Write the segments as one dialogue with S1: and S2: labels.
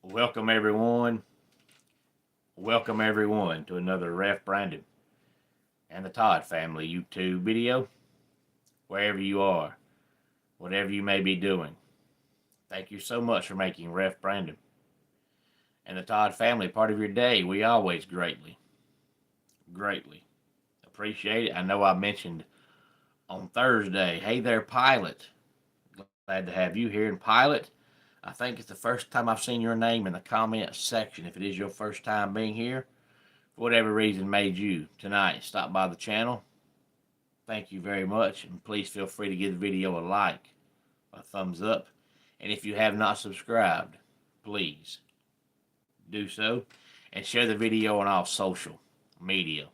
S1: Welcome everyone. Welcome everyone to another Ref Brandon and the Todd Family YouTube video. Wherever you are, whatever you may be doing, thank you so much for making Ref Brandon and the Todd Family part of your day. We always greatly appreciate it. I know I mentioned on Thursday, hey there, Pilot. Glad to have you here. And Pilot, I think it's the first time I've seen your name in the comment section. If it is your first time being here, for whatever reason made you tonight stop by the channel, thank you very much. And please feel free to give the video a like, a thumbs up. And if you have not subscribed, please do so. And share the video on all social media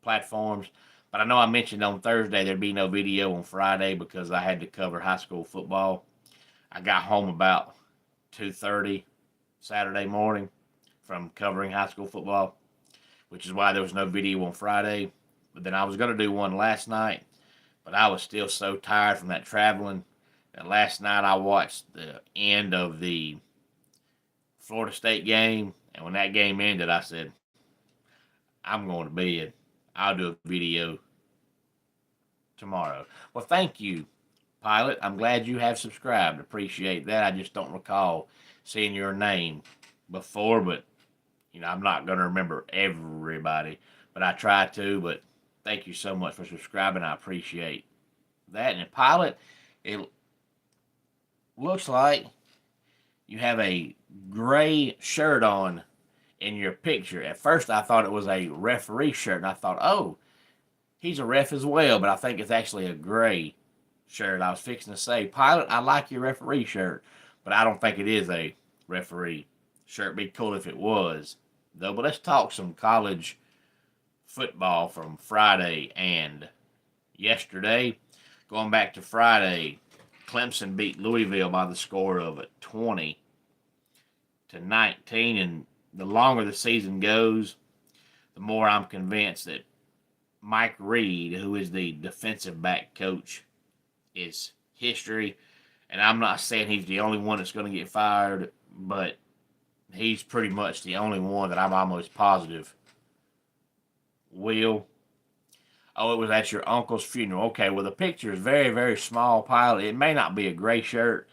S1: platforms. But I know I mentioned on Thursday there'd be no video on Friday because I had to cover high school football. I got home about 2:30 Saturday morning from covering high school football, which is why there was no video on Friday. But then I was going to do one last night, but I was still so tired from that traveling that last night I watched the end of the Florida State game, and when that game ended, I said, I'm going to bed. I'll do a video tomorrow. Well, thank you, Pilot. I'm glad you have subscribed. Appreciate that. I just don't recall seeing your name before, but I'm not going to remember everybody, but I try to. But thank you so much for subscribing. I appreciate that. And Pilot, it looks like you have a gray shirt on in your picture. At first, I thought it was a referee shirt, and I thought, oh, he's a ref as well, but I think it's actually a gray shirt. I was fixing to say, Pilot, I like your referee shirt, but I don't think it is a referee shirt. It'd be cool if it was, though. But let's talk some college football from Friday and yesterday. Going back to Friday, Clemson beat Louisville by the score of 20-19, and the longer the season goes, the more I'm convinced that Mike Reed, who is the defensive back coach, is history. And I'm not saying he's the only one that's going to get fired, but he's pretty much the only one that I'm almost positive will. Oh, it was at your uncle's funeral. Okay, well, the picture is very, very small, Pilot. It may not be a gray shirt,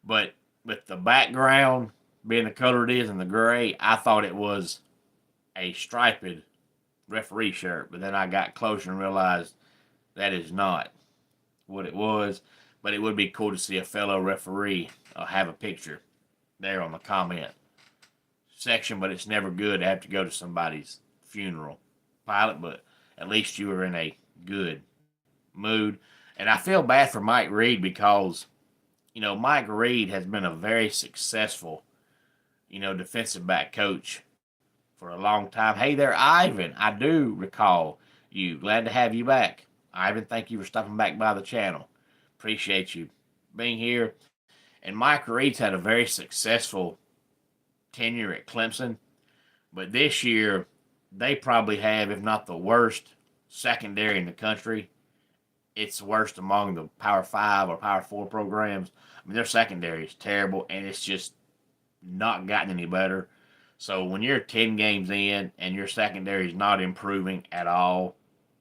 S1: but with the background being the color it is in the gray, I thought it was a striped referee shirt. But then I got closer and realized that is not what it was. But it would be cool to see a fellow referee have a picture there on the comment section. But it's never good to have to go to somebody's funeral, Pilot. But at least you were in a good mood. And I feel bad for Mike Reed because, Mike Reed has been a very successful, defensive back coach for a long time. Hey there, Ivan. I do recall you. Glad to have you back. Ivan, thank you for stopping back by the channel. Appreciate you being here. And Mike Reed's had a very successful tenure at Clemson. But this year, they probably have, if not the worst, secondary in the country. It's worst among the Power 5 or Power 4 programs. I mean, their secondary is terrible, and it's just not gotten any better. So when you're 10 games in and your secondary is not improving at all,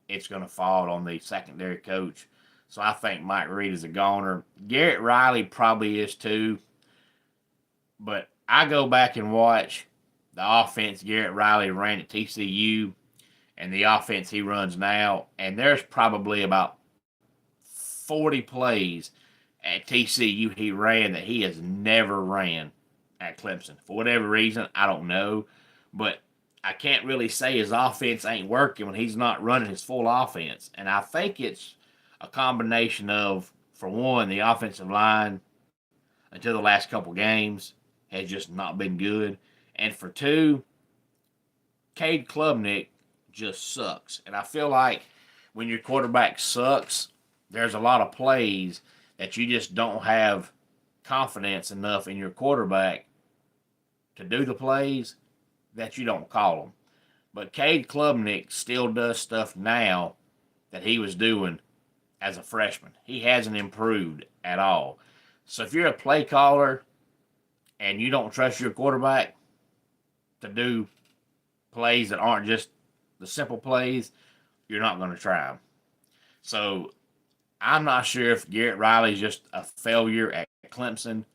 S1: it's going to fall on the secondary coach. So I think Mike Reed is a goner. Garrett Riley probably is too. But I go back and watch the offense Garrett Riley ran at TCU and the offense he runs now, and there's probably about 40 plays at TCU he ran that he has never ran at Clemson. For whatever reason, I don't know, but I can't really say his offense ain't working when he's not running his full offense. And I think it's a combination of, for one, the offensive line until the last couple games has just not been good. And for two, Cade Klubnik just sucks. And I feel like when your quarterback sucks, there's a lot of plays that you just don't have confidence enough in your quarterback to do the plays that you don't call them. But Cade Klubnik still does stuff now that he was doing as a freshman. He hasn't improved at all. So if you're a play caller and you don't trust your quarterback to do plays that aren't just the simple plays, you're not going to try them. So I'm not sure if Garrett Riley's just a failure at Clemson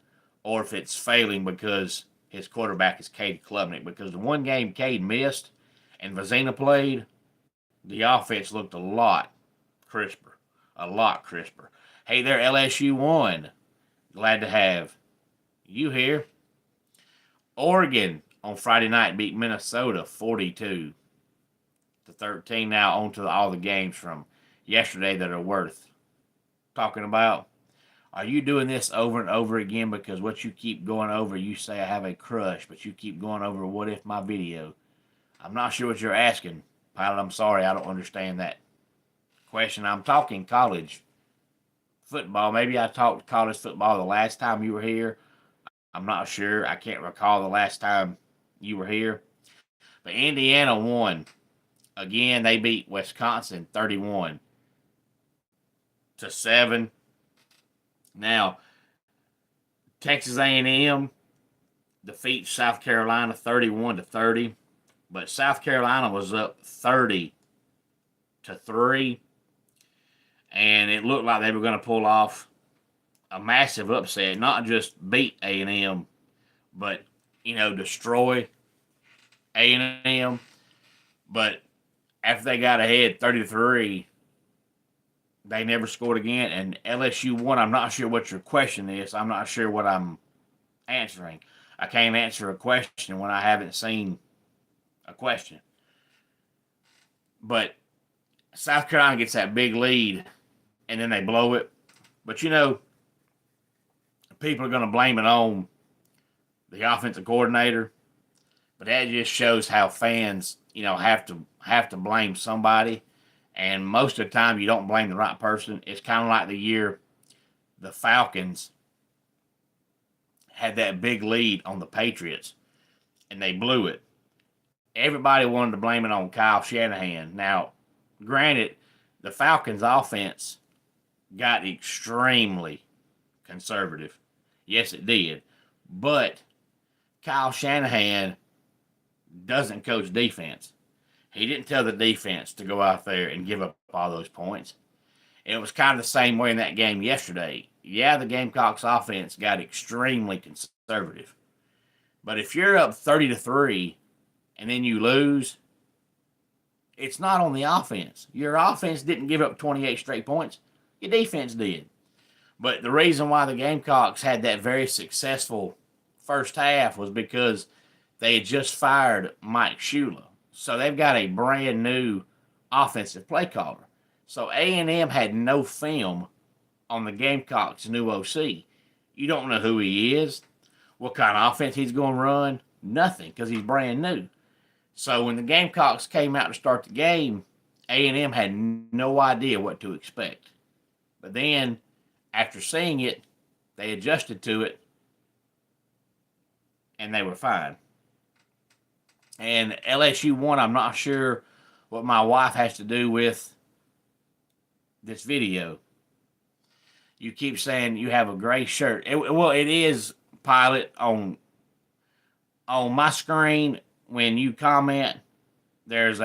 S1: or if it's failing because his quarterback is Cade Klubnik. Because the one game Cade missed and Vizina played, the offense looked a lot crisper. A lot crisper. Hey there, LSU won. Glad to have you here. Oregon on Friday night beat Minnesota 42-13. Now on to all the games from yesterday that are worth talking about. Are you doing this over and over again because what you keep going over, you say I have a crush, but you keep going over what if my video? I'm not sure what you're asking, Pilot. I'm sorry, I don't understand that question. I'm talking college football. Maybe I talked college football the last time you were here. I'm not sure. I can't recall the last time you were here. But Indiana won. Again, they beat Wisconsin 31-7. Now, Texas A&M defeats South Carolina 31-30, but South Carolina was up 30-3, and it looked like they were going to pull off a massive upset, not just beat A&M, but destroy A&M. But after they got ahead 30-3, they never scored again, and LSU won. I'm not sure what your question is. I'm not sure what I'm answering. I can't answer a question when I haven't seen a question. But South Carolina gets that big lead, and then they blow it. But people are going to blame it on the offensive coordinator. But that just shows how fans, have to blame somebody. And most of the time, you don't blame the right person. It's kind of like the year the Falcons had that big lead on the Patriots, and they blew it. Everybody wanted to blame it on Kyle Shanahan. Now, granted, the Falcons' offense got extremely conservative. Yes, it did. But Kyle Shanahan doesn't coach defense. He didn't tell the defense to go out there and give up all those points. It was kind of the same way in that game yesterday. Yeah, the Gamecocks offense got extremely conservative. But if you're up 30-3 and then you lose, it's not on the offense. Your offense didn't give up 28 straight points. Your defense did. But the reason why the Gamecocks had that very successful first half was because they had just fired Mike Shula. So they've got a brand new offensive play caller. So A&M had no film on the Gamecocks' new OC. You don't know who he is, what kind of offense he's going to run, nothing, because he's brand new. So when the Gamecocks came out to start the game, A&M had no idea what to expect. But then, after seeing it, they adjusted to it, and they were fine. And LSU won. I'm not sure what my wife has to do with this video. You keep saying you have a gray shirt. It is, Pilot, on my screen. When you comment, there's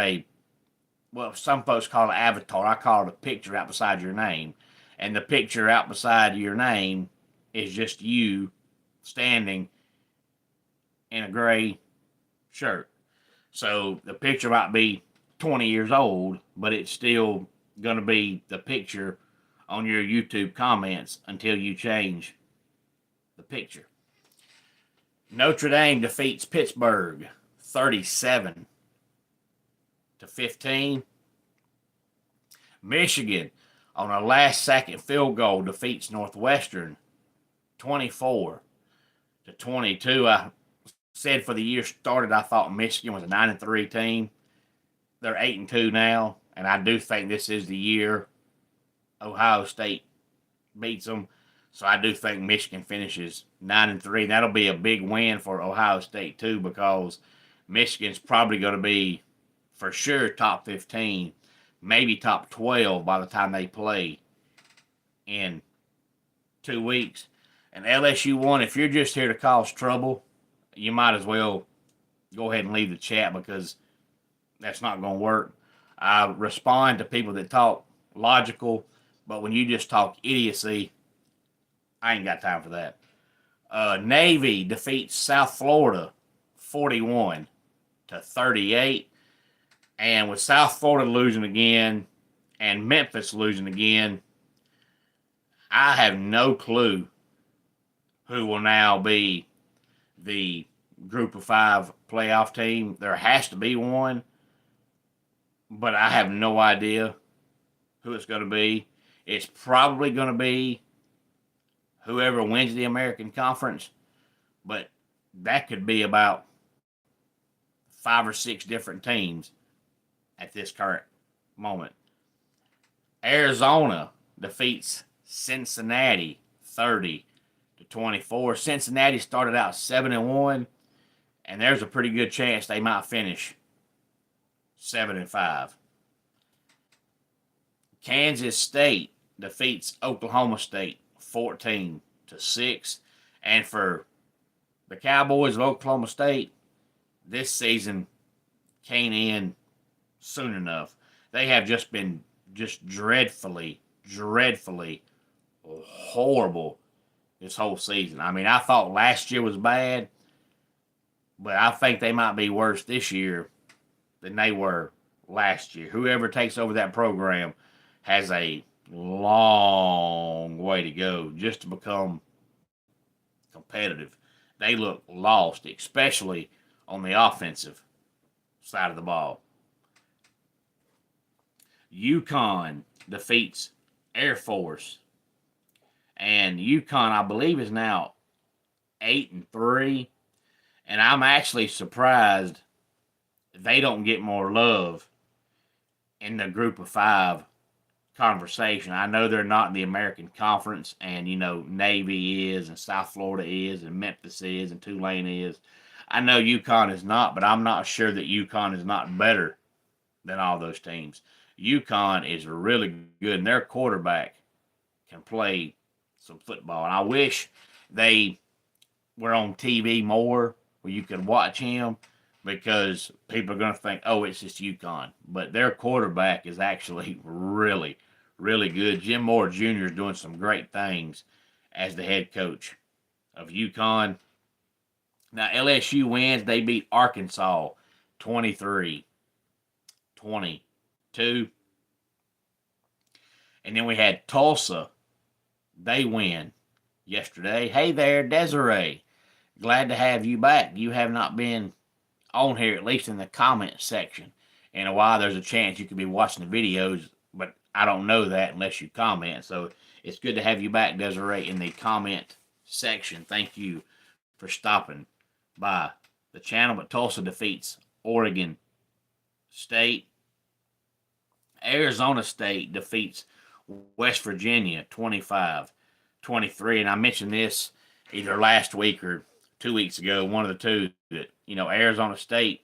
S1: some folks call it avatar. I call it a picture out beside your name. And the picture out beside your name is just you standing in a gray shirt. So the picture might be 20 years old, but it's still going to be the picture on your YouTube comments until you change the picture. Notre Dame defeats Pittsburgh 37-15. Michigan, on a last-second field goal, defeats Northwestern 24-22. I said for the year started, I thought Michigan was a 9-3 team. They're 8-2 now, and I do think this is the year Ohio State beats them. So I do think Michigan finishes 9-3. That'll be a big win for Ohio State too, because Michigan's probably going to be for sure top 15, maybe top 12 by the time they play in 2 weeks. And LSU won. If you're just here to cause trouble, you might as well go ahead and leave the chat because that's not going to work. I respond to people that talk logical, but when you just talk idiocy, I ain't got time for that. Navy defeats South Florida 41-38. And with South Florida losing again and Memphis losing again, I have no clue who will now be the Group of 5 playoff team. There has to be one, but I have no idea who it's going to be. It's probably going to be whoever wins the American Conference, but that could be about 5 or 6 different teams at this current moment. Arizona defeats Cincinnati 30-24. Cincinnati started out 7-1, and there's a pretty good chance they might finish 7-5. Kansas State defeats Oklahoma State 14-6. And for the Cowboys of Oklahoma State, this season can't end soon enough. They have just been dreadfully horrible this whole season. I mean, I thought last year was bad, but I think they might be worse this year than they were last year. Whoever takes over that program has a long way to go just to become competitive. They look lost, especially on the offensive side of the ball. UConn defeats Air Force. And UConn, I believe, is now 8-3. And I'm actually surprised they don't get more love in the Group of 5 conversation. I know they're not in the American Conference, and, Navy is, and South Florida is, and Memphis is, and Tulane is. I know UConn is not, but I'm not sure that UConn is not better than all those teams. UConn is really good, and their quarterback can play some football. And I wish they were on TV more where you could watch him, because people are going to think, oh, it's just UConn. But their quarterback is actually really, really good. Jim Moore Jr. is doing some great things as the head coach of UConn. Now, LSU wins. They beat Arkansas 23-22. And then we had Tulsa. They win yesterday. Hey there, Desiree. Glad to have you back. You have not been on here, at least in the comment section, in a while. There's a chance you could be watching the videos, but I don't know that unless you comment. So it's good to have you back, Desiree, in the comment section. Thank you for stopping by the channel. But Tulsa defeats Oregon State. Arizona State defeats West Virginia 25-23. And I mentioned this either last week or 2 weeks ago, one of the two, that, Arizona State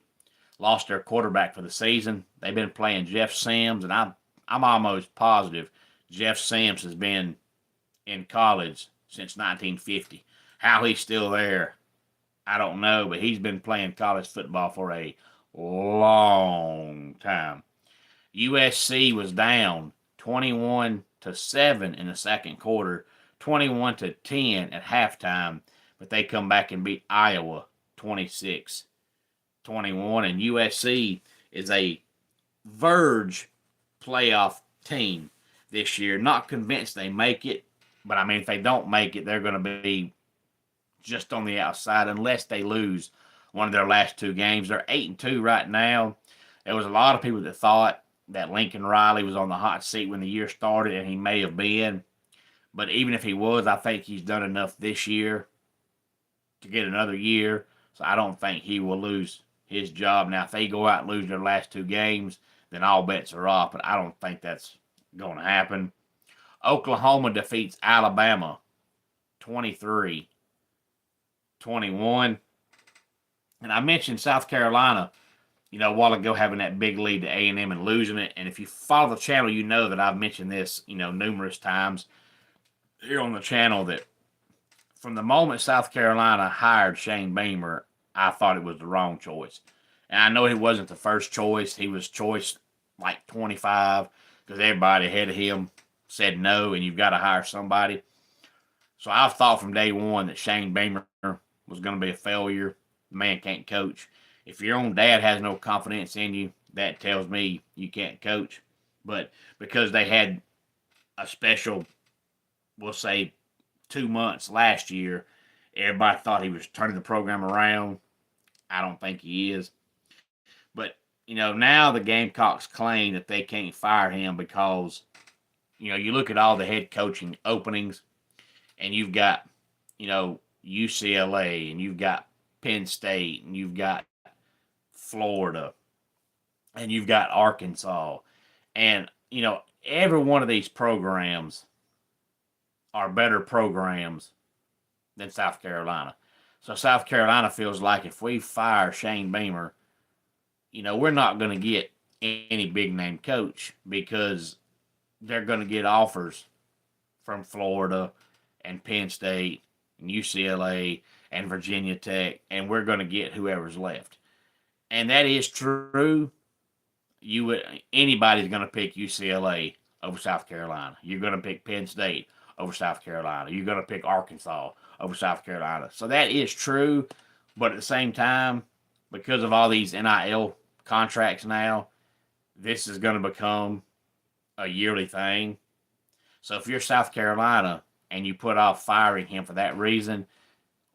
S1: lost their quarterback for the season. They've been playing Jeff Sims, and I'm almost positive Jeff Sims has been in college since 1950. How he's still there, I don't know, but he's been playing college football for a long time. USC was down 21-7 in the second quarter, 21-10 at halftime, but they come back and beat Iowa 26-21. And USC is a verge playoff team this year. Not convinced they make it, but I mean, if they don't make it, they're going to be just on the outside unless they lose one of their last 2 games. They're 8-2 right now. There was a lot of people that thought that Lincoln Riley was on the hot seat when the year started, and he may have been. But even if he was, I think he's done enough this year to get another year. So I don't think he will lose his job. Now, if they go out and lose their last 2 games, then all bets are off. But I don't think that's going to happen. Oklahoma defeats Alabama 23-21. And I mentioned South Carolina, a while ago, having that big lead to A&M and losing it. And if you follow the channel, you know that I've mentioned this, numerous times here on the channel, that from the moment South Carolina hired Shane Beamer, I thought it was the wrong choice. And I know he wasn't the first choice. He was choice like 25 because everybody ahead of him said no, and you've got to hire somebody. So I've thought from day one that Shane Beamer was going to be a failure. The man can't coach. If your own dad has no confidence in you, that tells me you can't coach. But because they had a special, we'll say, 2 months last year, everybody thought he was turning the program around. I don't think he is. But, now the Gamecocks claim that they can't fire him because, you look at all the head coaching openings and you've got, UCLA and you've got Penn State and you've got Florida and you've got Arkansas. And, every one of these programs are better programs than South Carolina. So South Carolina feels like if we fire Shane Beamer, we're not going to get any big name coach because they're going to get offers from Florida and Penn State and UCLA and Virginia Tech, and we're going to get whoever's left. And that is true. Anybody's going to pick UCLA over South Carolina. You're going to pick Penn State over South Carolina. You're going to pick Arkansas over South Carolina. So that is true, but at the same time, because of all these NIL contracts now, this is going to become a yearly thing. So if you're South Carolina and you put off firing him for that reason,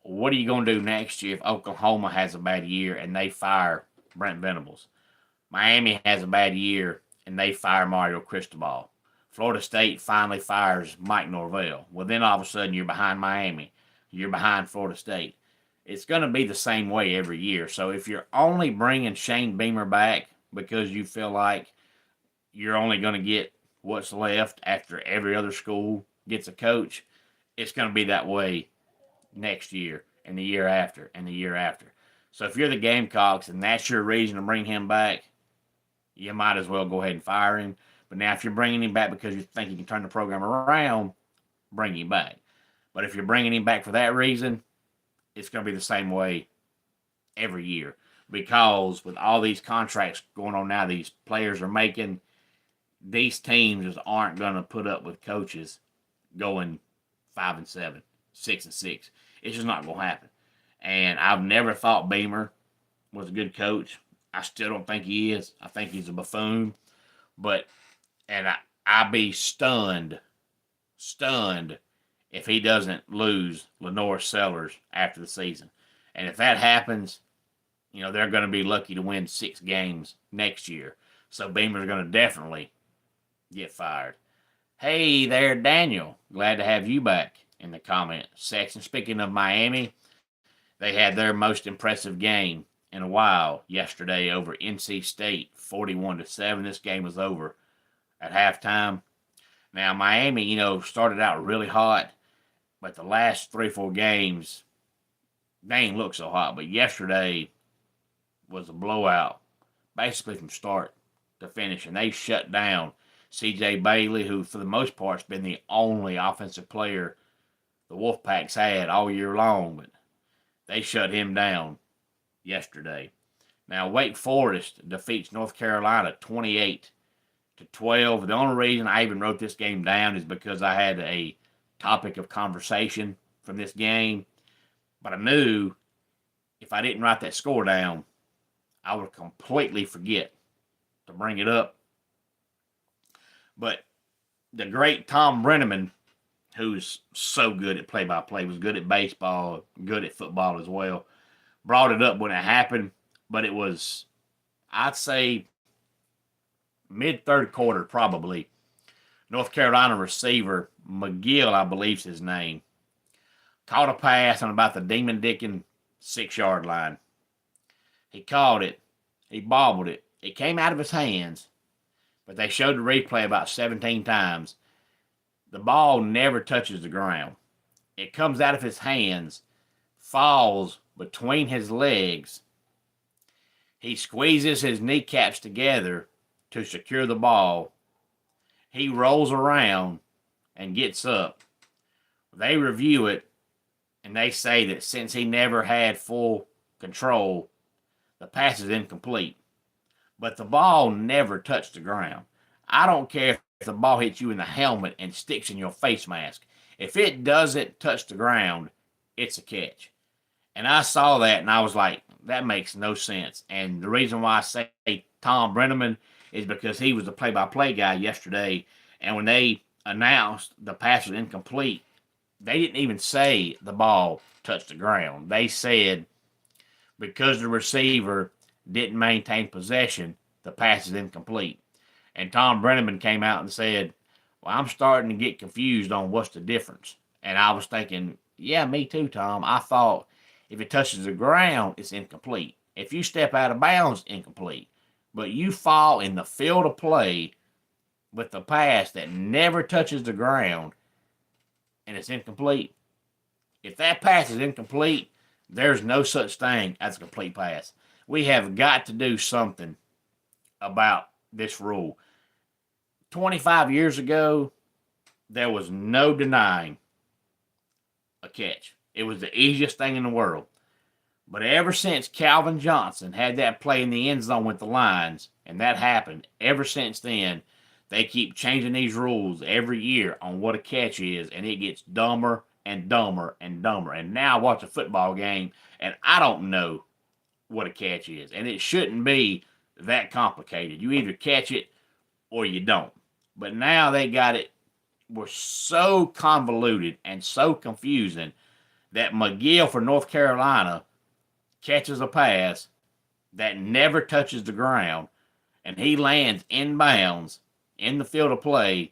S1: what are you going to do next year if Oklahoma has a bad year and they fire Brent Venables? Miami has a bad year and they fire Mario Cristobal. Florida State finally fires Mike Norvell. Well, then all of a sudden you're behind Miami. You're behind Florida State. It's going to be the same way every year. So if you're only bringing Shane Beamer back because you feel like you're only going to get what's left after every other school gets a coach, it's going to be that way next year and the year after and the year after. So if you're the Gamecocks and that's your reason to bring him back, you might as well go ahead and fire him. But now if you're bringing him back because you think you can turn the program around, bring him back. But if you're bringing him back for that reason, it's going to be the same way every year. Because with all these contracts going on now, these players are making, these teams just aren't going to put up with coaches going 5-7, 6-6. It's just not going to happen. And I've never thought Beamer was a good coach. I still don't think he is. I think he's a buffoon. And I'd be stunned if he doesn't lose Lenore Sellers after the season. And if that happens, they're going to be lucky to win 6 games next year. So Beamer's going to definitely get fired. Hey there, Daniel. Glad to have you back in the comment section. Speaking of Miami, they had their most impressive game in a while yesterday over NC State, 41-7. This game was over at halftime. Now, Miami, started out really hot, but the last 3-4 games, they ain't looked so hot. But yesterday was a blowout, basically from start to finish, and they shut down C.J. Bailey, who for the most part has been the only offensive player the Wolfpack's had all year long, but they shut him down yesterday. Now, Wake Forest defeats North Carolina 28-12. The only reason I even wrote this game down is because I had a topic of conversation from this game, but I knew if I didn't write that score down, I would completely forget to bring it up. But the great Tom Brenneman, who's so good at play-by-play, was good at baseball, good at football as well, brought it up when it happened, but it was, I'd say, mid-third quarter probably. North Carolina receiver, McGill, I believe's his name, caught a pass on about the Demon Dickin 6-yard line. He caught it. He bobbled it. It came out of his hands, but they showed the replay about 17 times. The ball never touches the ground. It comes out of his hands, falls between his legs. He squeezes his kneecaps together to secure the ball. He rolls around and gets up. They review it, and they say that since he never had full control, the pass is incomplete. But the ball never touched the ground. I don't care if the ball hits you in the helmet and sticks in your face mask. If it doesn't touch the ground, it's a catch. And I saw that and I was like, that makes no sense. And the reason why I say Tom Brenneman is because he was the play-by-play guy yesterday. And when they announced the pass was incomplete, they didn't even say the ball touched the ground. They said because the receiver didn't maintain possession, the pass is incomplete. And Tom Brenneman came out and said, well, I'm starting to get confused on what's the difference. And I was thinking, yeah, me too, Tom. I thought if it touches the ground, it's incomplete. If you step out of bounds, incomplete. But you fall in the field of play with the pass that never touches the ground and it's incomplete. If that pass is incomplete, there's no such thing as a complete pass. We have got to do something about this rule. 25 years ago, there was no denying a catch. It was the easiest thing in the world. But ever since Calvin Johnson had that play in the end zone with the Lions, and that happened, ever since then, they keep changing these rules every year on what a catch is, and it gets dumber and dumber and dumber. And now I watch a football game, and I don't know what a catch is. And it shouldn't be that complicated. You either catch it or you don't. But now they got it. We're so convoluted and so confusing that McGill for North Carolina catches a pass that never touches the ground, and he lands inbounds in the field of play,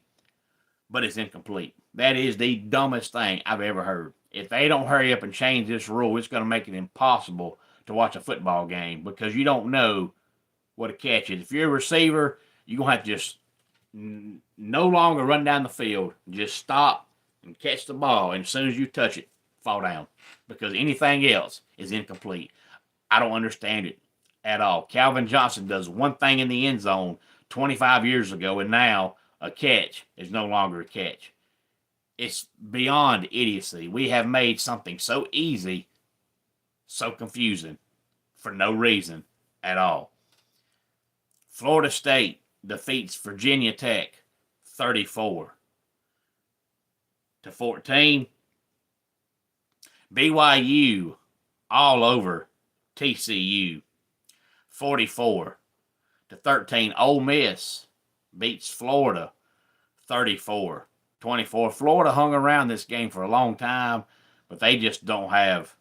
S1: but it's incomplete. That is the dumbest thing I've ever heard. If they don't hurry up and change this rule, it's going to make it impossible to watch a football game because you don't know what a catch is. If you're a receiver, you're going to have to just no longer run down the field. Just stop and catch the ball, and as soon as you touch it, fall down because anything else is incomplete. I don't understand it at all. Calvin Johnson does one thing in the end zone 25 years ago, and now a catch is no longer a catch. It's beyond idiocy. We have made something so easy, so confusing, for no reason at all. Florida State defeats Virginia Tech 34-14. BYU all over TCU 44-13. Ole Miss beats Florida 34-24. Florida hung around this game for a long time, but they just don't have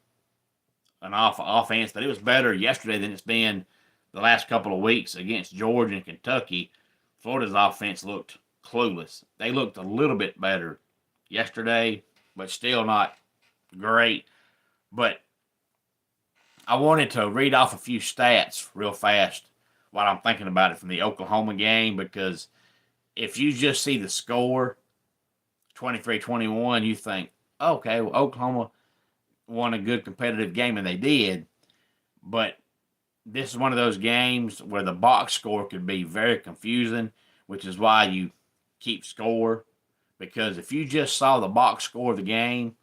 S1: an offense. But it was better yesterday than it's been the last couple of weeks against Georgia and Kentucky. Florida's offense looked clueless. They looked a little bit better yesterday, but still not great. But I wanted to read off a few stats real fast while I'm thinking about it from the Oklahoma game, because if you just see the score, 23-21, you think, okay, well, Oklahoma won a good competitive game, and they did. But this is one of those games where the box score could be very confusing, which is why you keep score. Because if you just saw the box score of the game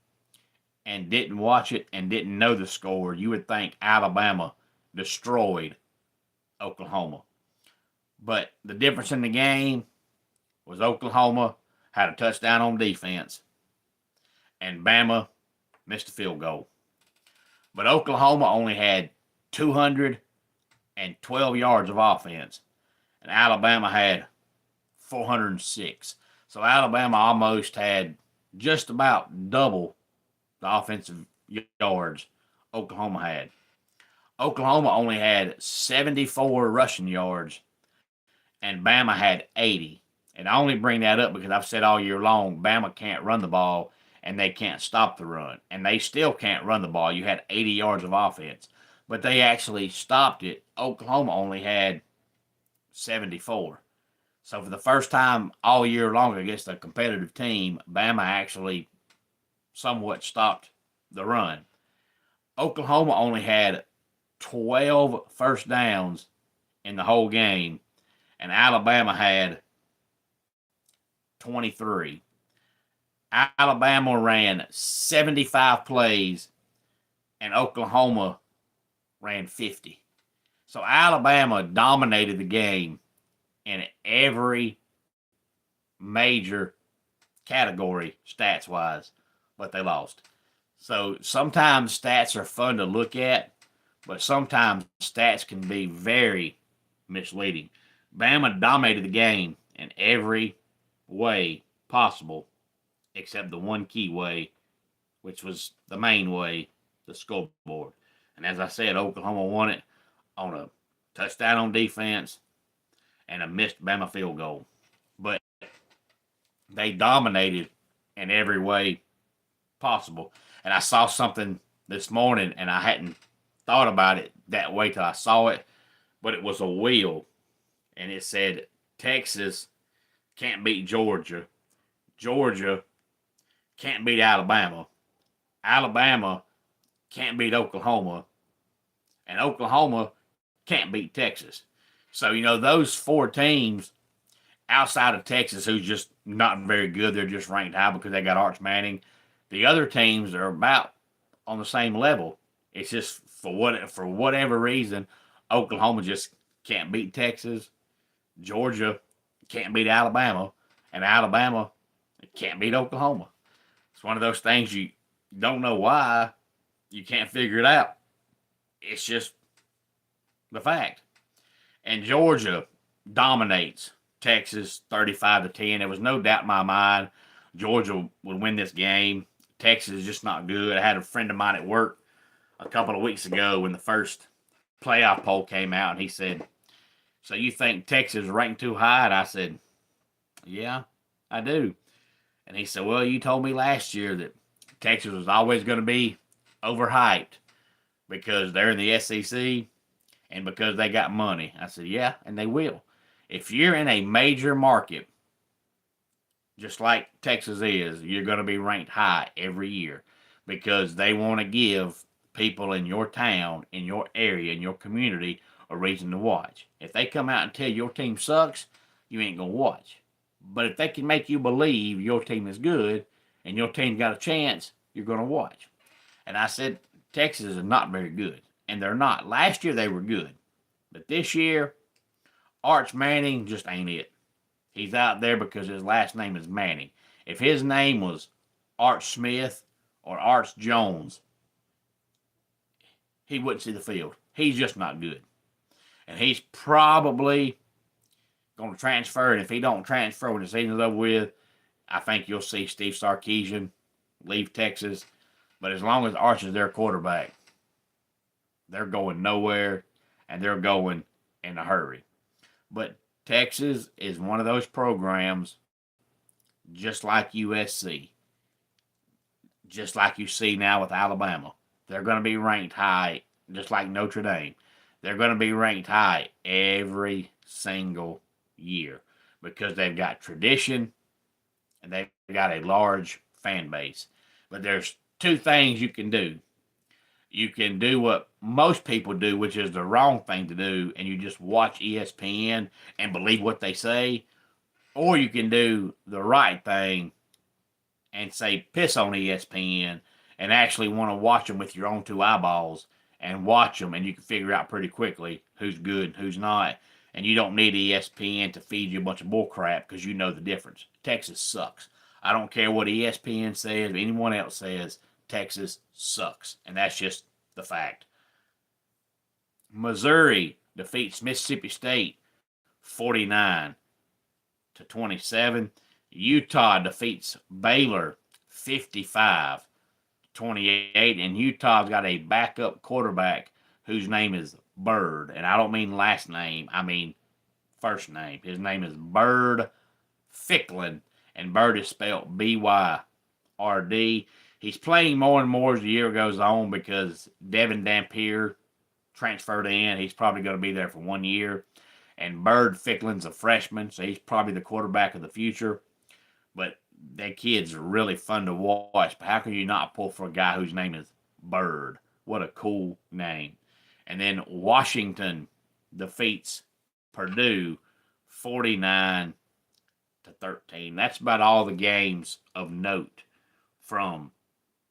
S1: and didn't watch it and didn't know the score, you would think Alabama destroyed Oklahoma. But the difference in the game was Oklahoma had a touchdown on defense, and Bama missed a field goal. But Oklahoma only had 212 yards of offense, and Alabama had 406. So Alabama almost had just about double the offensive yards Oklahoma had. Oklahoma only had 74 rushing yards, and Bama had 80. And I only bring that up because I've said all year long, Bama can't run the ball, and they can't stop the run. And they still can't run the ball. You had 80 yards of offense. But they actually stopped it. Oklahoma only had 74. So for the first time all year long against a competitive team, Bama actually somewhat stopped the run. Oklahoma only had 12 first downs in the whole game, and Alabama had 23. Alabama ran 75 plays and Oklahoma ran 50. So Alabama dominated the game in every major category stats wise, but they lost. So sometimes stats are fun to look at, but sometimes stats can be very misleading. Bama dominated the game in every way possible except the one key way, which was the main way, the scoreboard. And as I said, Oklahoma won it on a touchdown on defense and a missed Bama field goal. But they dominated in every way possible. And I saw something this morning, and I hadn't thought about it that way till I saw it, but it was a wheel, and it said Texas can't beat Georgia. Georgia can't beat Alabama. Alabama can't beat Oklahoma. And Oklahoma can't beat Texas. So, those four teams outside of Texas, who's just not very good, they're just ranked high because they got Arch Manning. The other teams are about on the same level. It's just for whatever reason, Oklahoma just can't beat Texas. Georgia can't beat Alabama, and Alabama can't beat Oklahoma. It's one of those things you don't know why. You can't figure it out. It's just the fact. And Georgia dominates Texas 35-10. There was no doubt in my mind Georgia would win this game. Texas is just not good. I had a friend of mine at work a couple of weeks ago when the first playoff poll came out, and he said, "So you think Texas is ranked too high?" And I said, "Yeah, I do." And he said, "Well, you told me last year that Texas was always going to be overhyped because they're in the SEC and because they got money." I said, "Yeah, and they will. If you're in a major market, just like Texas is, you're going to be ranked high every year because they want to give people in your town, in your area, in your community a reason to watch. If they come out and tell your team sucks, you ain't going to watch. But if they can make you believe your team is good and your team's got a chance, you're going to watch." And I said, Texas is not very good. And they're not. Last year they were good. But this year, Arch Manning just ain't it. He's out there because his last name is Manning. If his name was Arch Smith or Arch Jones, he wouldn't see the field. He's just not good. And he's probably going to transfer. And if he don't transfer when the season's over with, I think you'll see Steve Sarkisian leave Texas. But as long as Arch is their quarterback, they're going nowhere, and they're going in a hurry. But Texas is one of those programs, just like USC, just like you see now with Alabama. They're going to be ranked high, just like Notre Dame. They're going to be ranked high every single year because they've got tradition and they've got a large fan base. But there's two things you can do. You can do what most people do, which is the wrong thing to do, and you just watch ESPN and believe what they say. Or you can do the right thing and say piss on ESPN and actually want to watch them with your own two eyeballs and watch them, and you can figure out pretty quickly who's good and who's not. And you don't need ESPN to feed you a bunch of bull crap because you know the difference. Texas sucks. I don't care what ESPN says or anyone else says. Texas sucks, and that's just the fact. Missouri defeats Mississippi State 49-27. Utah defeats Baylor 55-28, and Utah's got a backup quarterback whose name is Bird, and I don't mean last name, I mean first name. His name is Bird Ficklin, and Bird is spelled B-Y-R-D. He's playing more and more as the year goes on because Devin Dampier transferred in. He's probably going to be there for 1 year. And Bird Ficklin's a freshman, so he's probably the quarterback of the future. But that kid's really fun to watch. But how can you not pull for a guy whose name is Bird? What a cool name. And then Washington defeats Purdue 49-17. to 13. That's about all the games of note from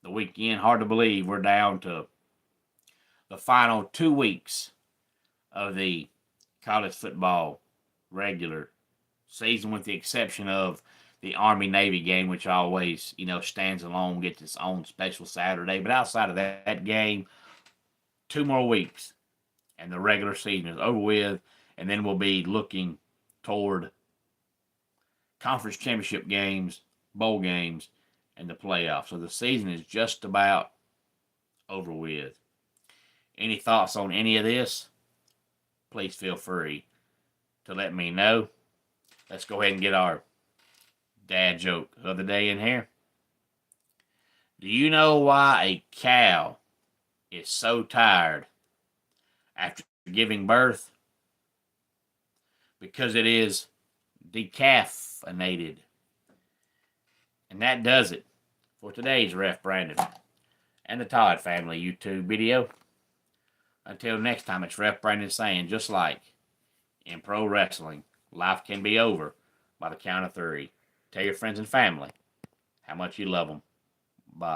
S1: the weekend. Hard to believe we're down to the final 2 weeks of the college football regular season, with the exception of the Army-Navy game, which always, stands alone, gets its own special Saturday. But outside of that game, 2 more weeks, and the regular season is over with, and then we'll be looking toward conference championship games, bowl games, and the playoffs. So the season is just about over with. Any thoughts on any of this? Please feel free to let me know. Let's go ahead and get our dad joke of the day in here. Do you know why a cow is so tired after giving birth? Because it is decaffeinated. And that does it for today's Ref Brandon and the Todd Family YouTube video. Until next time, it's Ref Brandon saying, just like in pro wrestling, life can be over by the count of 3. Tell your friends and family how much you love them.